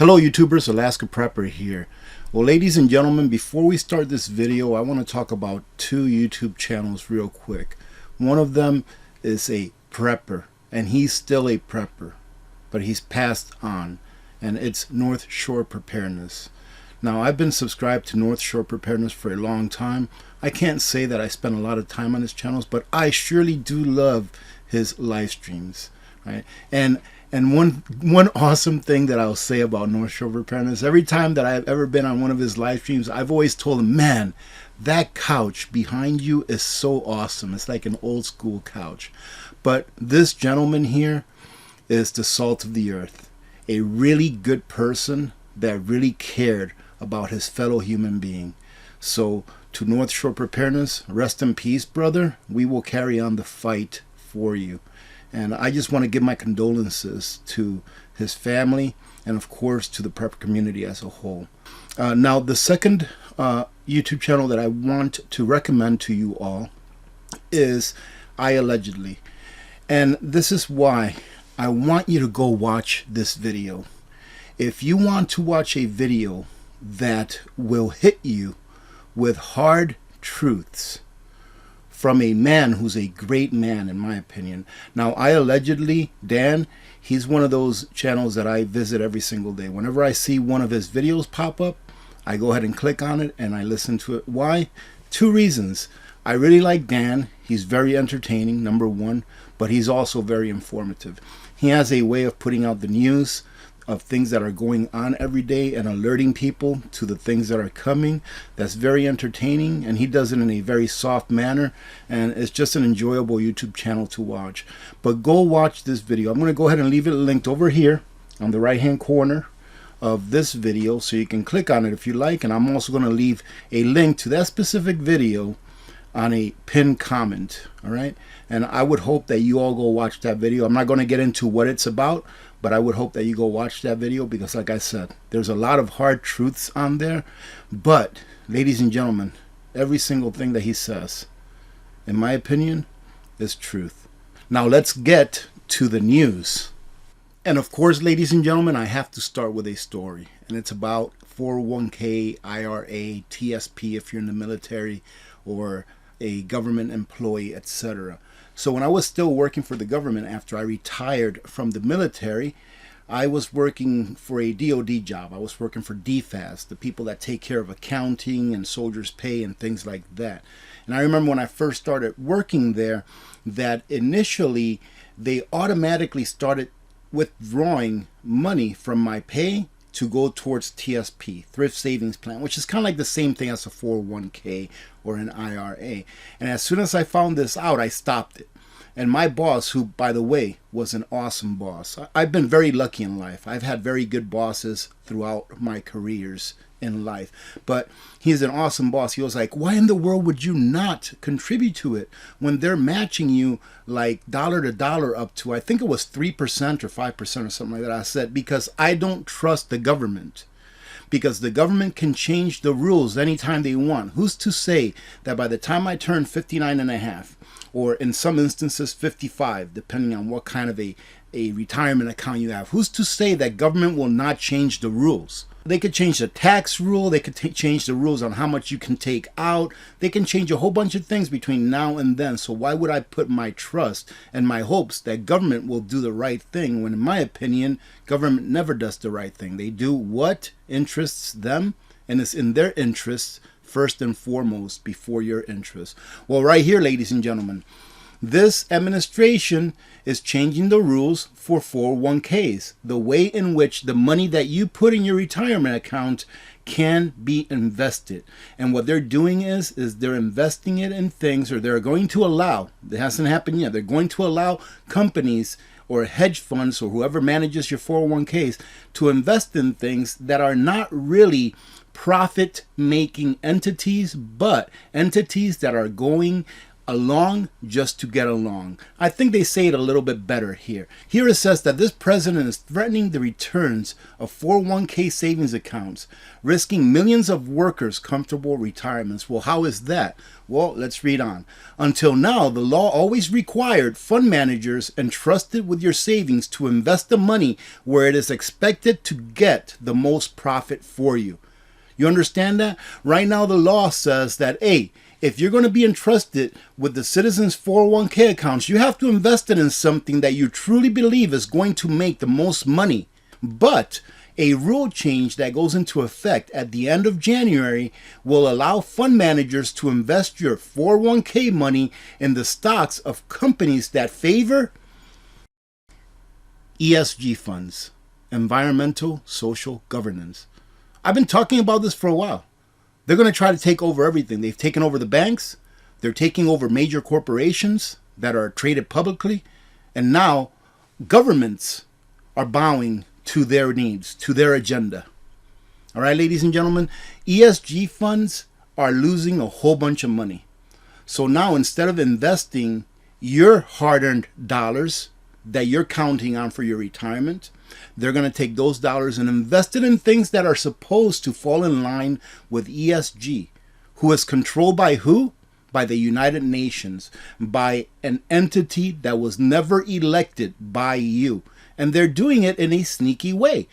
Hello YouTubers, Alaska Prepper here. Well, ladies and gentlemen, before we start this video, I want to talk about two YouTube channels real quick. One of them is a prepper, and he's still a prepper, but he's passed on, and it's North Shore Preparedness. Now, I've been subscribed to North Shore Preparedness for a long time. I can't say that I spend a lot of time on his channels, but I surely do love his live streams, right? And one awesome thing that I'll say about North Shore Preparedness, every time that I've ever been on one of his live streams, I've always told him, man, that couch behind you is so awesome. It's like an old school couch. But this gentleman here is the salt of the earth, a really good person that really cared about his fellow human being. So to North Shore Preparedness, rest in peace, brother. We will carry on the fight for you. And I just want to give my condolences to his family and, of course, to the prep community as a whole. Now, the second YouTube channel that I want to recommend to you all is I Allegedly. And this is why I want you to go watch this video. If you want to watch a video that will hit you with hard truths from a man who's a great man, in my opinion. Now, I Allegedly, Dan, he's one of those channels that I visit every single day. Whenever I see one of his videos pop up, I go ahead and click on it and I listen to it. Why? Two reasons. I really like Dan. He's very entertaining, number one, but he's also very informative. He has a way of putting out the news of things that are going on every day and alerting people to the things that are coming. That's very entertaining, and he does it in a very soft manner, and it's just an enjoyable YouTube channel to watch. But go watch this video. I'm going to go ahead and leave it linked over here on the right hand corner of this video, so you can click on it if you like, and I'm also going to leave a link to that specific video on a pinned comment. All right, and I would hope that you all go watch that video. I'm not going to get into what it's about, but I would hope that you go watch that video, because like I said, there's a lot of hard truths on there. But ladies and gentlemen, every single thing that he says, in my opinion, is truth. Now let's get to the news. And of course, ladies and gentlemen, I have to start with a story, and it's about 401k, IRA, TSP if you're in the military or a government employee, etc. So when I was still working for the government after I retired from the military, I was working for a DOD job. I was working for DFAS, the people that take care of accounting and soldiers' pay and things like that. And I remember when I first started working there that initially they automatically started withdrawing money from my pay to go towards TSP, Thrift Savings Plan, which is kind of like the same thing as a 401k or an IRA. And as soon as I found this out, I stopped it. And my boss, who, by the way, was an awesome boss. I've been very lucky in life. I've had very good bosses throughout my careers in life. But he's an awesome boss. He was like, why in the world would you not contribute to it when they're matching you like dollar to dollar up to, I think it was 3% or 5% or something like that. I said, because I don't trust the government. Because the government can change the rules anytime they want. Who's to say that by the time I turn 59 and a half, or in some instances 55, depending on what kind of a retirement account you have, who's to say that government will not change the rules? They could change the tax rule, they could change the rules on how much you can take out, they can change a whole bunch of things between now and then. So why would I put my trust and my hopes that government will do the right thing, when in my opinion, government never does the right thing? They do what interests them, and it's in their interests first and foremost before your interests. Well, right here, ladies and gentlemen, this administration is changing the rules for 401ks, the way in which the money that you put in your retirement account can be invested. And what they're doing is they're investing it in things, or they're going to allow, it hasn't happened yet, they're going to allow companies or hedge funds or whoever manages your 401ks to invest in things that are not really profit-making entities, but entities that are going along just to get along. I think they say it a little bit better here. Here it says that this president is threatening the returns of 401k savings accounts, risking millions of workers comfortable retirements. Well, how is that? Well, let's read on. Until now, the law always required fund managers entrusted with your savings to invest the money where it is expected to get the most profit for you. You understand that? Right now, the law says that, hey, if you're going to be entrusted with the citizens' 401k accounts, you have to invest it in something that you truly believe is going to make the most money. But a rule change that goes into effect at the end of January will allow fund managers to invest your 401k money in the stocks of companies that favor ESG funds, environmental social governance. I've been talking about this for a while. They're going to try to take over everything. They've taken over the banks. They're taking over major corporations that are traded publicly. And now governments are bowing to their needs, to their agenda. All right, ladies and gentlemen, ESG funds are losing a whole bunch of money. So now instead of investing your hard-earned dollars that you're counting on for your retirement, they're going to take those dollars and invest it in things that are supposed to fall in line with ESG, who is controlled by who? By the United Nations, by an entity that was never elected by you. And they're doing it in a sneaky way.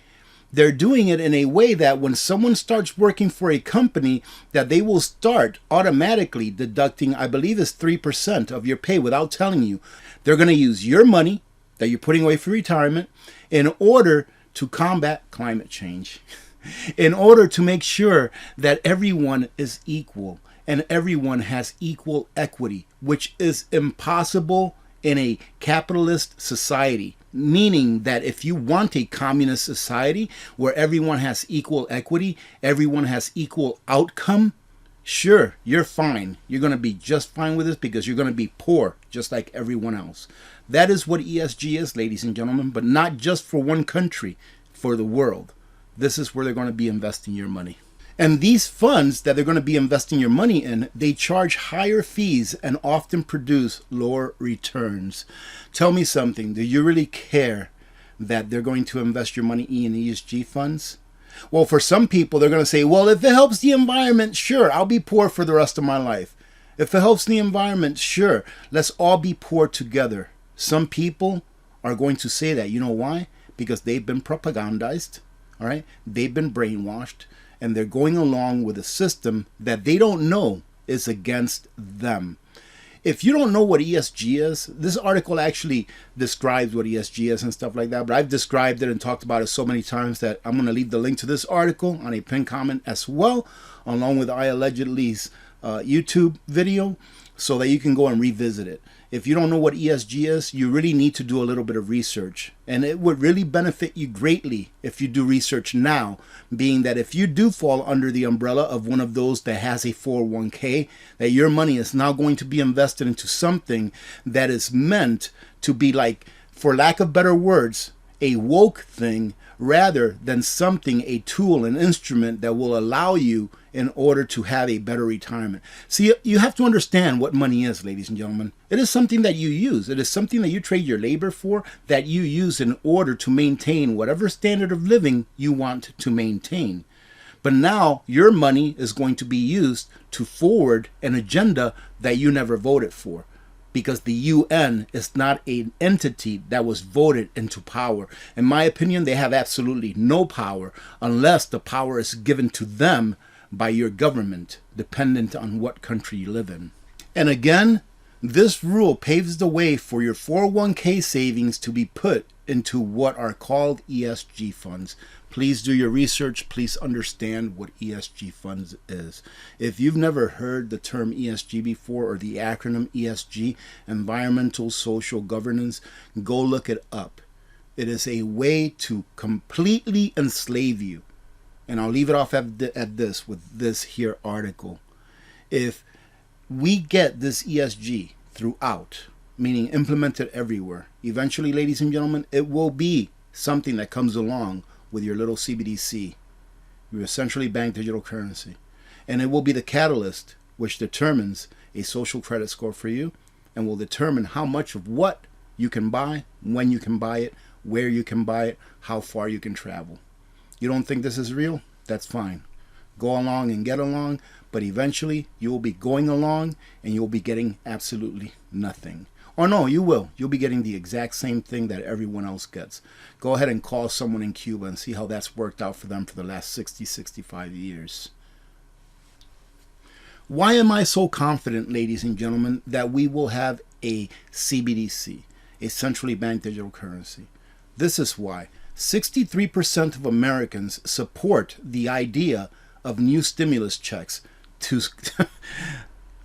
They're doing it in a way that when someone starts working for a company, that they will start automatically deducting, I believe it's 3% of your pay without telling you. They're going to use your money that you're putting away for retirement in order to combat climate change, in order to make sure that everyone is equal and everyone has equal equity, which is impossible in a capitalist society. Meaning that if you want a communist society where everyone has equal equity, everyone has equal outcome, sure, you're fine. You're going to be just fine with this because you're going to be poor just like everyone else. That is what ESG is, ladies and gentlemen, but not just for one country, for the world. This is where they're going to be investing your money. And these funds that they're going to be investing your money in, they charge higher fees and often produce lower returns. Tell me something. Do you really care that they're going to invest your money in ESG funds? Well, for some people, they're going to say, well, if it helps the environment, sure, I'll be poor for the rest of my life. If it helps the environment, sure, let's all be poor together. Some people are going to say that. You know why? Because they've been propagandized, all right? They've been brainwashed, and they're going along with a system that they don't know is against them. If you don't know what ESG is, this article actually describes what ESG is and stuff like that, but I've described it and talked about it so many times that I'm going to leave the link to this article on a pinned comment as well, along with I Allegedly's YouTube video, so that you can go and revisit it. If you don't know what ESG is, you really need to do a little bit of research. And it would really benefit you greatly if you do research now, being that if you do fall under the umbrella of one of those that has a 401k, that your money is now going to be invested into something that is meant to be like, for lack of better words, a woke thing, rather than something, a tool, an instrument that will allow you in order to have a better retirement. See, you have to understand what money is, ladies and gentlemen. It is something that you use. It is something that you trade your labor for, that you use in order to maintain whatever standard of living you want to maintain. But now your money is going to be used to forward an agenda that you never voted for. Because the UN is not an entity that was voted into power. In my opinion, they have absolutely no power unless the power is given to them by your government, dependent on what country you live in. And again, this rule paves the way for your 401k savings to be put into what are called ESG funds. Please do your research. Please understand what ESG funds is. If you've never heard the term ESG before, or the acronym ESG, Environmental Social Governance, go look it up. It is a way to completely enslave you. And I'll leave it off at this with this here article. If we get this ESG throughout, meaning implemented everywhere, eventually, ladies and gentlemen, it will be something that comes along with your little CBDC, your centrally banked digital currency. And it will be the catalyst which determines a social credit score for you and will determine how much of what you can buy, when you can buy it, where you can buy it, how far you can travel. You don't think this is real? That's fine. Go along and get along, but eventually you will be going along and you'll be getting absolutely nothing. Or no, you will. You'll be getting the exact same thing that everyone else gets. Go ahead and call someone in Cuba and see how that's worked out for them for the last 60, 65 years. Why am I so confident, ladies and gentlemen, that we will have a CBDC, a centrally banked digital currency? This is why. 63% of Americans support the idea of new stimulus checks to,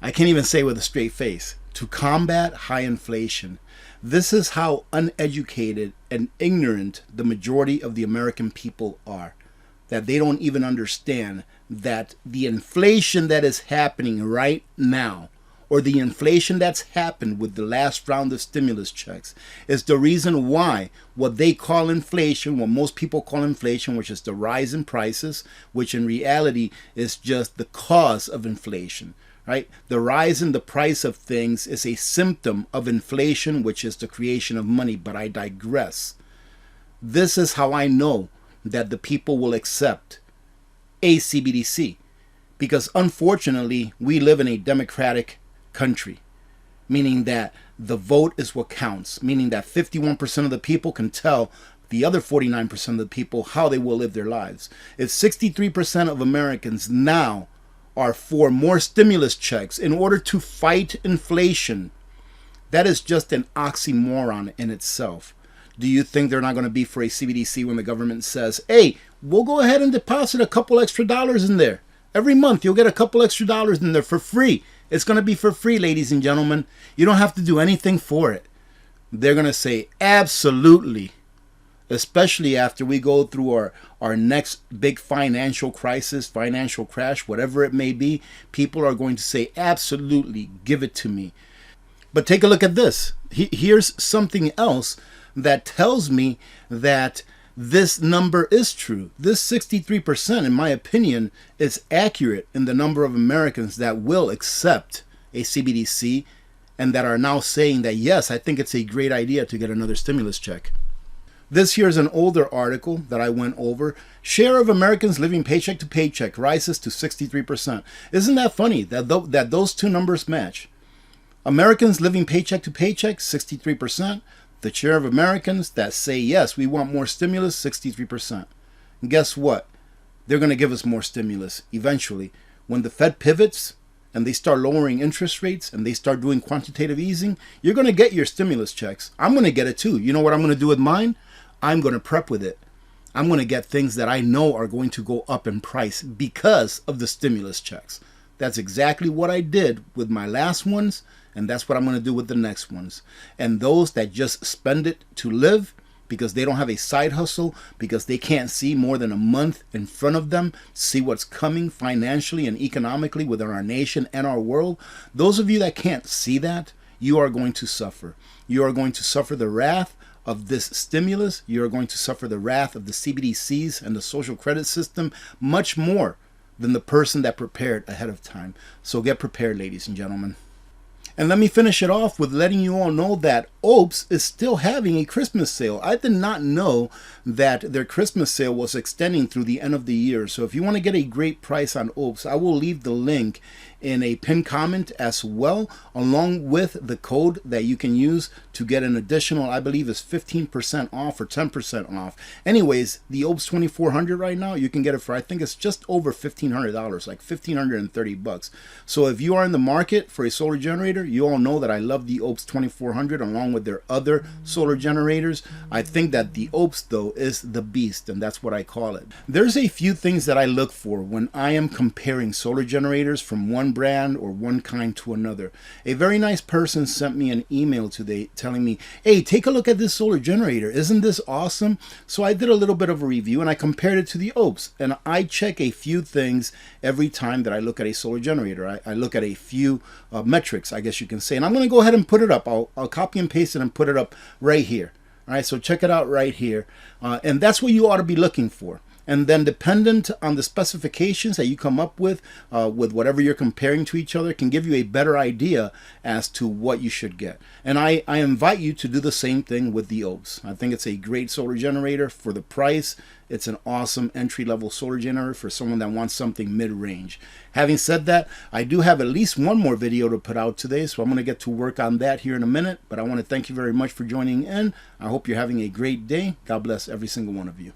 I can't even say with a straight face, to combat high inflation. This is how uneducated and ignorant the majority of the American people are, that they don't even understand that the inflation that is happening right now, or the inflation that's happened with the last round of stimulus checks, is the reason why what they call inflation, what most people call inflation, which is the rise in prices, which in reality is just the cause of inflation, right? The rise in the price of things is a symptom of inflation, which is the creation of money, but I digress. This is how I know that the people will accept a CBDC, because unfortunately we live in a democratic country, meaning that the vote is what counts, meaning that 51% of the people can tell the other 49% of the people how they will live their lives. If 63% of Americans now are for more stimulus checks in order to fight inflation, that is just an oxymoron in itself. Do you think they're not going to be for a CBDC when the government says, hey, we'll go ahead and deposit a couple extra dollars in there? Every month you'll get a couple extra dollars in there for free. It's going to be for free, ladies and gentlemen. You don't have to do anything for it. They're going to say absolutely, especially after we go through our next big financial crisis, financial crash, whatever it may be. People are going to say absolutely, give it to me. But take a look at this. Here's something else that tells me that this number is true. This 63%, in my opinion, is accurate in the number of Americans that will accept a CBDC and that are now saying that, yes, I think it's a great idea to get another stimulus check. This here is an older article that I went over. Share of Americans living paycheck to paycheck rises to 63%. Isn't that funny that those two numbers match? Americans living paycheck to paycheck, 63%. The share of Americans that say, yes, we want more stimulus, 63%. And guess what? They're going to give us more stimulus eventually. When the Fed pivots and they start lowering interest rates and they start doing quantitative easing, you're going to get your stimulus checks. I'm going to get it too. You know what I'm going to do with mine? I'm going to prep with it. I'm going to get things that I know are going to go up in price because of the stimulus checks. That's exactly what I did with my last ones, and that's what I'm going to do with the next ones. And those that just spend it to live because they don't have a side hustle, because they can't see more than a month in front of them, see what's coming financially and economically within our nation and our world, those of you that can't see that, you are going to suffer. You are going to suffer the wrath of this stimulus. You are going to suffer the wrath of the CBDCs and the social credit system much more than the person that prepared ahead of time. So get prepared, ladies and gentlemen. And let me finish it off with letting you all know that Opes is still having a Christmas sale. I did not know that their Christmas sale was extending through the end of the year. So if you want to get a great price on Opes, I will leave the link in a pinned comment as well, along with the code that you can use to get an additional, I believe is 15% off or 10% off. Anyways, the Opes 2400 right now, you can get it for, I think it's just over $1,500, like $1,530. So if you are in the market for a solar generator, you all know that I love the Opes 2400 along with their other solar generators. I think that the Opes though is the beast, and that's what I call it. There's a few things that I look for when I am comparing solar generators from one brand or one kind to another. A very nice person sent me an email today telling me, hey, take a look at this solar generator. Isn't this awesome? So I did a little bit of a review and I compared it to the Opes, and I check a few things every time that I look at a solar generator. I look at a few metrics, I guess you can say, and I'm going to go ahead and put it up. I'll copy and paste it and put it up right here. All right, so check it out right here. And that's what you ought to be looking for. And then dependent on the specifications that you come up with whatever you're comparing to each other, can give you a better idea as to what you should get. And I invite you to do the same thing with the Oaks. I think it's a great solar generator for the price. It's an awesome entry-level solar generator for someone that wants something mid-range. Having said that, I do have at least one more video to put out today, so I'm going to get to work on that here in a minute. But I want to thank you very much for joining in. I hope you're having a great day. God bless every single one of you.